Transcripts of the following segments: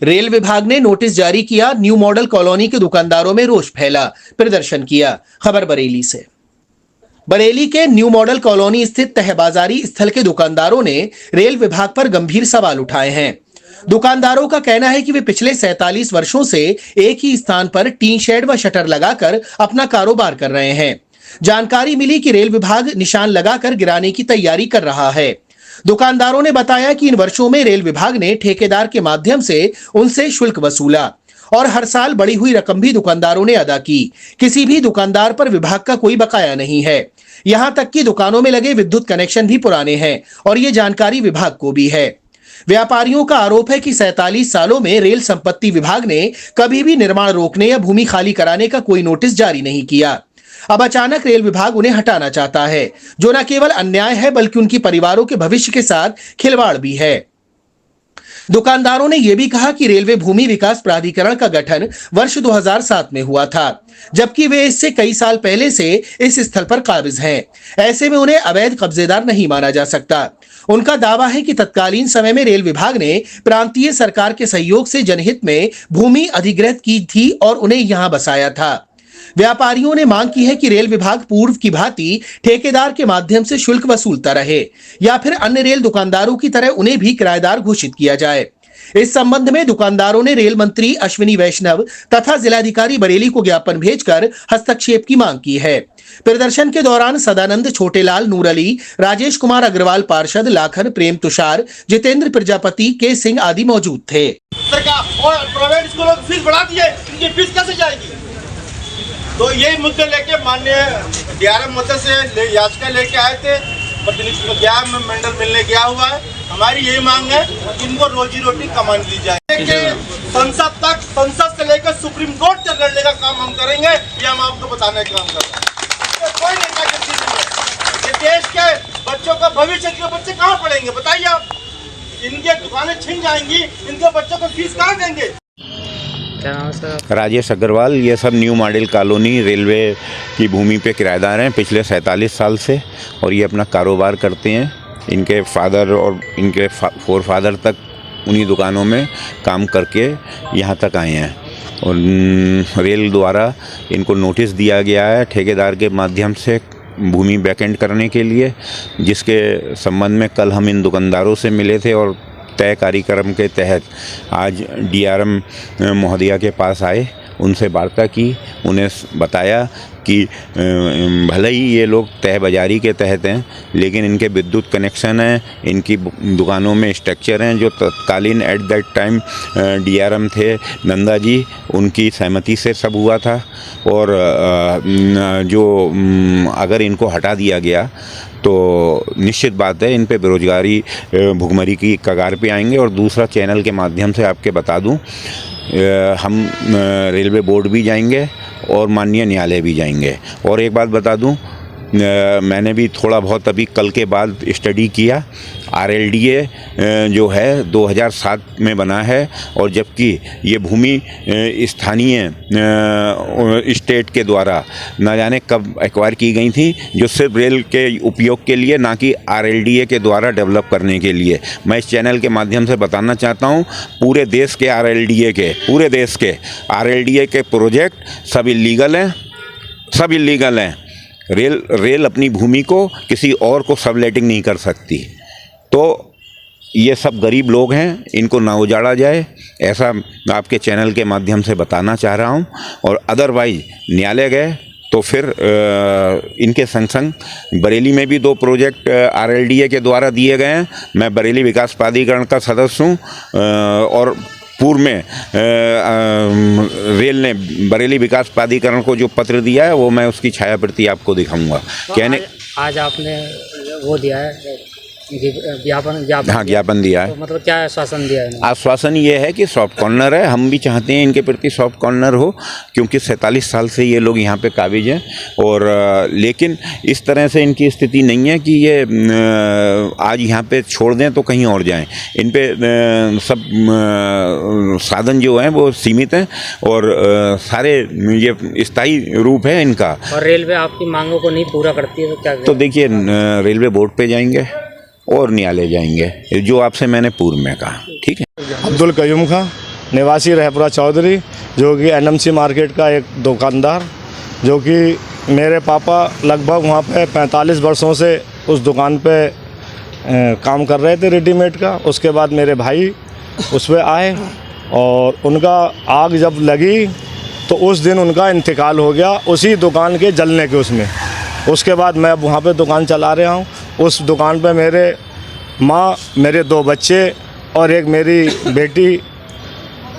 Rail विभाग ने notice जारी किया, न्यू मॉडल कॉलोनी के दुकानदारों में रोष फैला, प्रदर्शन किया। खबर बरेली से। बरेली के न्यू मॉडल कॉलोनी स्थित तहबाजारी स्थल के दुकानदारों ने रेल विभाग पर गंभीर सवाल उठाए हैं। दुकानदारों का कहना है कि वे पिछले 47 वर्षों से एक ही स्थान पर टीन शेड व शटर लगाकर अपना कारोबार कर रहे हैं। जानकारी मिली कि रेल विभाग निशान लगाकर गिराने की तैयारी कर रहा है। दुकानदारों ने बताया कि इन वर्षों में रेल विभाग ने ठेकेदार के माध्यम से उनसे शुल्क वसूला और हर साल बढ़ी हुई रकम भी दुकानदारों ने अदा की। किसी भी दुकानदार पर विभाग का कोई बकाया नहीं है। यहां तक कि दुकानों में लगे विद्युत कनेक्शन भी पुराने हैं और ये जानकारी विभाग को भी है। व्यापारियों का आरोप है कि 47 सालों में रेल संपत्ति विभाग ने कभी भी निर्माण रोकने या भूमि खाली कराने का कोई नोटिस जारी नहीं किया। अब अचानक रेल विभाग उन्हें हटाना चाहता है, जो न केवल अन्याय है बल्कि उनकी परिवारों के भविष्य के साथ खिलवाड़ भी है। दुकानदारों ने यह भी कहा कि रेलवे भूमि विकास प्राधिकरण का गठन वर्ष 2007 में हुआ था, जबकि वे इससे कई साल पहले से इस स्थल पर काबिज हैं। ऐसे में उन्हें अवैध कब्जेदार नहीं माना जा सकता। उनका दावा है कि तत्कालीन समय में रेल विभाग ने प्रांतीय सरकार के सहयोग से जनहित में भूमि अधिग्रहित की थी और उन्हें यहां बसाया था। व्यापारियों ने मांग की है कि रेल विभाग पूर्व की भांति ठेकेदार के माध्यम से शुल्क वसूलता रहे या फिर अन्य रेल दुकानदारों की तरह उन्हें भी किराएदार घोषित किया जाए। इस संबंध में दुकानदारों ने रेल मंत्री अश्विनी वैष्णव तथा जिलाधिकारी बरेली को ज्ञापन भेजकर हस्तक्षेप की मांग की है। प्रदर्शन के दौरान सदानंद, छोटेलाल, नूर अली, राजेश कुमार अग्रवाल पार्षद, लाखन, प्रेम तुषार, जितेंद्र प्रजापति, के सिंह आदि मौजूद थे। और प्राइवेट स्कूलों की फीस बढ़ा दी है, इनकी फीस कैसे जाएगी? तो यही मुद्दे लेके माननीय डीआरएम महोदय से याचिका लेके आए थे, प्रतिनिधि मंडल मिलने गया हुआ है। हमारी यही मांग है कि इनको रोजी रोटी कमान दी जाए। संसद तक, संसद से लेकर सुप्रीम कोर्ट तक लड़ने का काम हम करेंगे, ये हम आपको बताने का काम कर रहे हैं। कोई नेता गलती नहीं है। ये देश के बच्चों का भविष्य के बच्चे कहाँ पढ़ेंगे बताइए आप? इनके दुकानें छिन जाएंगी, इनके बच्चों को फीस कहाँ देंगे? राजेश अग्रवाल, ये सब न्यू मॉडल कॉलोनी रेलवे की भूमि पे किराएदार हैं पिछले 47 साल से, और ये अपना कारोबार करते हैं। इनके फादर और इनके फोर फादर तक उन्हीं दुकानों में काम करके यहाँ तक आए हैं, और रेल द्वारा इनको नोटिस दिया गया है ठेकेदार के माध्यम से भूमि वैकेंट करने के लिए, जिसके संबंध में कल हम इन दुकानदारों से मिले थे और तय कार्यक्रम के तहत आज डीआरएम महोदया के पास आए, उनसे वार्ता की, उन्हें बताया कि भले ही ये लोग तय बाजारी के तहत हैं, लेकिन इनके विद्युत कनेक्शन हैं, इनकी दुकानों में स्ट्रक्चर हैं जो तत्कालीन एट दैट टाइम डीआरएम थे नंदा जी, उनकी सहमति से सब हुआ था। और जो अगर इनको हटा दिया गया तो निश्चित बात है इन पे बेरोजगारी भुखमरी की कगार पे आएंगे। और दूसरा, चैनल के माध्यम से आपके बता दूं, हम रेलवे बोर्ड भी जाएंगे और माननीय न्यायालय भी जाएंगे। और एक बात बता दूं, मैंने भी थोड़ा बहुत अभी कल के बाद स्टडी किया। आरएलडीए जो है 2007 में बना है, और जबकि ये भूमि स्थानीय स्टेट के द्वारा न जाने कब एक्वायर की गई थी, जो सिर्फ रेल के उपयोग के लिए, ना कि आरएलडीए के द्वारा डेवलप करने के लिए। मैं इस चैनल के माध्यम से बताना चाहता हूँ, पूरे देश के आरएलडीए के प्रोजेक्ट सब इलीगल हैं, सब इलीगल हैं। रेल अपनी भूमि को किसी और को सबलेटिंग नहीं कर सकती। तो ये सब गरीब लोग हैं, इनको ना उजाड़ा जाए, ऐसा आपके चैनल के माध्यम से बताना चाह रहा हूँ। और अदरवाइज न्यायालय गए तो फिर इनके संग संग बरेली में भी 2 प्रोजेक्ट आरएलडीए के द्वारा दिए गए हैं। मैं बरेली विकास प्राधिकरण का सदस्य हूँ, और पूर्व में रेल ने बरेली विकास प्राधिकरण को जो पत्र दिया है वो मैं उसकी छायाप्रति आपको दिखाऊंगा। कहने आज आपने वो दिया है ज्ञापन दिया है। तो मतलब क्या आश्वासन दिया है? आश्वासन ये है कि सॉफ्ट कॉर्नर है, हम भी चाहते हैं इनके प्रति सॉफ्ट कॉर्नर हो, क्योंकि 47 साल से ये लोग यहाँ पे काबिज हैं। और लेकिन इस तरह से इनकी स्थिति नहीं है कि ये आज यहाँ पे छोड़ दें तो कहीं और जाएं। इन पे सब साधन जो हैं वो सीमित हैं, और सारे ये स्थायी रूप है इनका। और रेलवे आपकी मांगों को नहीं पूरा करती है तो क्या? तो देखिए, रेलवे बोर्ड पे जाएंगे और न्यायालय जाएंगे, जो आपसे मैंने पूर्व में कहा। ठीक है। अब्दुल कयूम खां। निवासी रहपुरा चौधरी, जो कि एनएमसी मार्केट का एक दुकानदार, जो कि मेरे पापा लगभग वहाँ पे 45 वर्षों से उस दुकान पे काम कर रहे थे रेडीमेड का। उसके बाद मेरे भाई उस पर आए और उनका आग जब लगी तो उस दिन उनका इंतकाल हो गया उसी दुकान के जलने के उसमें। उसके बाद मैं अब वहाँ पे दुकान चला रहा हूँ। उस दुकान पे मेरे माँ, मेरे 2 बच्चे और एक मेरी बेटी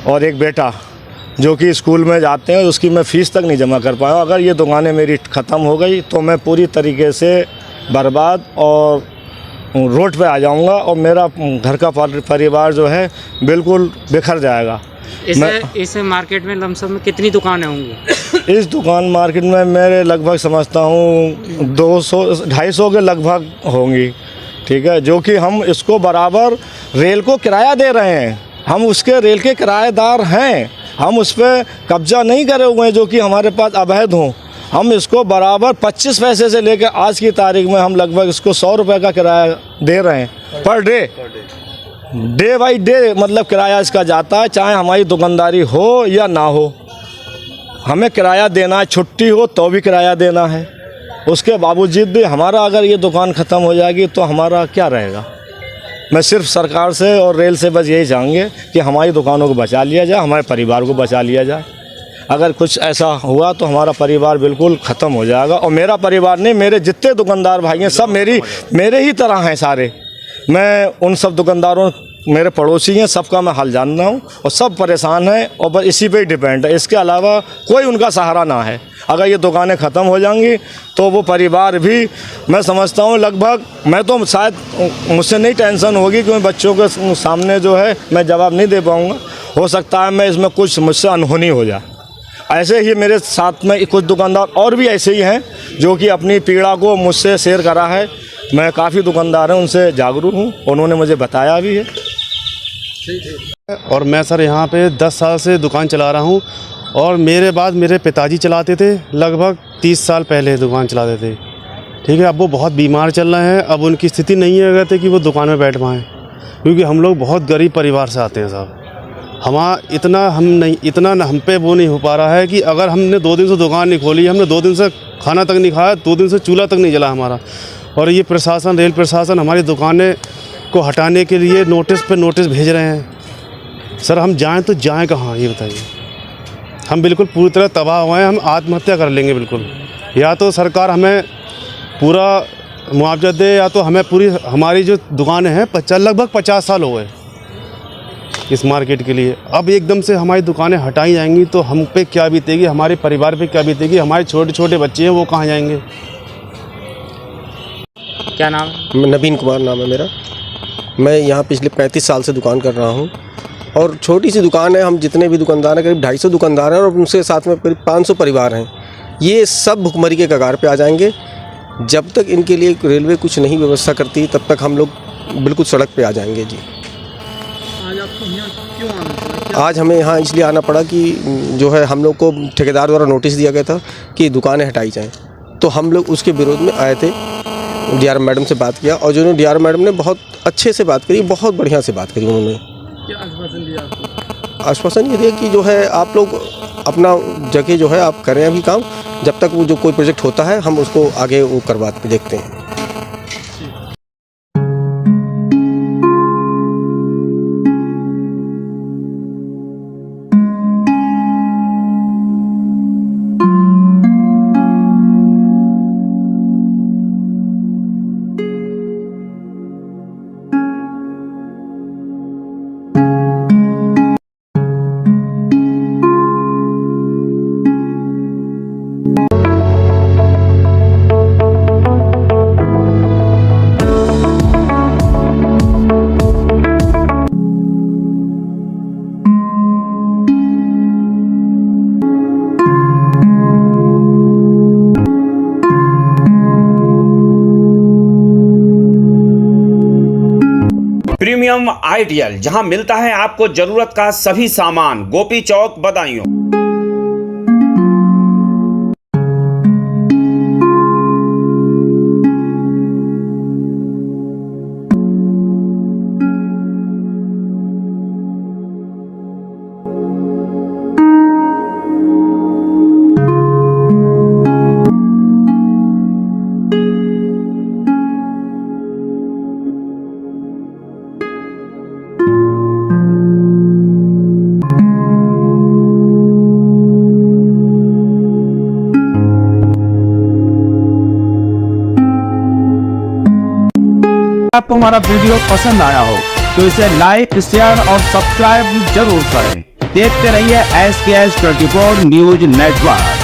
और एक बेटा जो कि स्कूल में जाते हैं, उसकी मैं फ़ीस तक नहीं जमा कर पाया। अगर ये दुकानें मेरी ख़त्म हो गई तो मैं पूरी तरीके से बर्बाद और रोड पे आ जाऊंगा और मेरा घर का परिवार जो है बिल्कुल बिखर जाएगा। इस मार्केट में लमसम में कितनी दुकानें होंगी? इस दुकान मार्केट में मेरे लगभग समझता हूँ 200-250 के लगभग होंगी, ठीक है, जो कि हम इसको बराबर रेल को किराया दे रहे हैं। हम उसके रेल के किराएदार हैं, हम उस पर कब्जा नहीं करे हुए हैं जो कि हमारे पास अवैध हों। हम इसको बराबर 25 पैसे से लेकर आज की तारीख में हम लगभग इसको 100 रुपये का किराया दे रहे हैं पर डे बाई डे, मतलब किराया इसका जाता है, चाहे हमारी दुकानदारी हो या ना हो, हमें किराया देना है। छुट्टी हो तो भी किराया देना है। उसके बावजूद भी हमारा अगर ये दुकान ख़त्म हो जाएगी तो हमारा क्या रहेगा। मैं सिर्फ सरकार से और रेल से बस यही चाहेंगे कि हमारी दुकानों को बचा लिया जाए, हमारे परिवार को बचा लिया जाए। अगर कुछ ऐसा हुआ तो हमारा परिवार बिल्कुल ख़त्म हो जाएगा। और मेरा परिवार नहीं, मेरे जितने दुकानदार भाई हैं सब मेरे ही तरह हैं सारे। मैं उन सब दुकानदारों, मेरे पड़ोसी हैं, सबका मैं हाल जान रहा हूँ और सब परेशान हैं और बस इसी पे ही डिपेंड है। इसके अलावा कोई उनका सहारा ना है। अगर ये दुकानें ख़त्म हो जाएंगी तो वो परिवार भी, मैं समझता हूँ लगभग, मैं तो शायद मुझसे नहीं टेंशन होगी क्योंकि बच्चों के सामने जो है मैं जवाब नहीं दे पाऊँगा। हो सकता है मैं इसमें कुछ मुझसे अनहोनी हो जाए। ऐसे ही मेरे साथ में कुछ दुकानदार और भी ऐसे ही हैं जो कि अपनी पीड़ा को मुझसे शेयर करा है। मैं काफ़ी दुकानदार हैं, उनसे जागरूक हूँ, उन्होंने मुझे बताया भी है। और मैं सर यहाँ पे 10 साल से दुकान चला रहा हूँ और मेरे बाद मेरे पिताजी चलाते थे, लगभग 30 साल पहले दुकान चलाते थे, ठीक है। अब वो बहुत बीमार चल रहे हैं, अब उनकी स्थिति नहीं है कहते कि वो दुकान में बैठ पाएँ, क्योंकि हम लोग बहुत गरीब परिवार से आते हैं साहब। इतना हम पे वो नहीं हो पा रहा है कि अगर हमने 2 दिन से दुकान नहीं खोली, हमने 2 दिन से खाना तक नहीं खाया, 2 दिन से चूल्हा तक नहीं जला हमारा। और ये प्रशासन, रेल प्रशासन हमारी दुकानें को हटाने के लिए नोटिस पे नोटिस भेज रहे हैं। सर हम जाएं तो जाएं कहाँ, ये बताइए। हम बिल्कुल पूरी तरह तबाह हुए हैं, हम आत्महत्या कर लेंगे बिल्कुल। या तो सरकार हमें पूरा मुआवजा दे या तो हमें पूरी, हमारी जो दुकानें हैं लगभग 50 साल हो गए इस मार्केट के लिए। अब एकदम से हमारी दुकानें हटाई जाएंगी तो हम पे क्या बीतेगी, हमारे परिवार पे क्या बीतेगी, हमारे छोटे छोटे बच्चे हैं वो कहाँ जाएंगे। क्या नाम? नवीन कुमार नाम है मेरा। मैं यहाँ पिछले 35 साल से दुकान कर रहा हूँ और छोटी सी दुकान है। हम जितने भी दुकानदार हैं करीब 250 दुकानदार हैं और उनसे साथ में करीब 500 परिवार हैं। ये सब भुखमरी के कगार पे आ जाएंगे। जब तक इनके लिए रेलवे कुछ नहीं व्यवस्था करती तब तक हम लोग बिल्कुल सड़क पे आ जाएंगे जी। आज आपको यहाँ क्यों आना पड़ा? आज हमें यहाँ इसलिए आना पड़ा कि जो है हम लोग को ठेकेदार द्वारा नोटिस दिया गया था कि दुकानें हटाई जाएँ, तो हम लोग उसके विरोध में आए थे। डीआर मैडम से बात किया और जो डीआर मैडम ने बहुत अच्छे से बात करी, बहुत बढ़िया से बात करी उन्होंने। क्या आश्वासन दिया आपको? आश्वासन ये दिया कि जो है आप लोग अपना जगह जो है आप करें अभी काम, जब तक वो जो कोई प्रोजेक्ट होता है हम उसको आगे वो करवा के देखते हैं। प्रीमियम आइडियल, जहां मिलता है आपको जरूरत का सभी सामान, गोपी चौक, बदायूं। आपको हमारा वीडियो पसंद आया हो तो इसे लाइक, शेयर और सब्सक्राइब जरूर करें। देखते रहिए SKS 24 न्यूज नेटवर्क।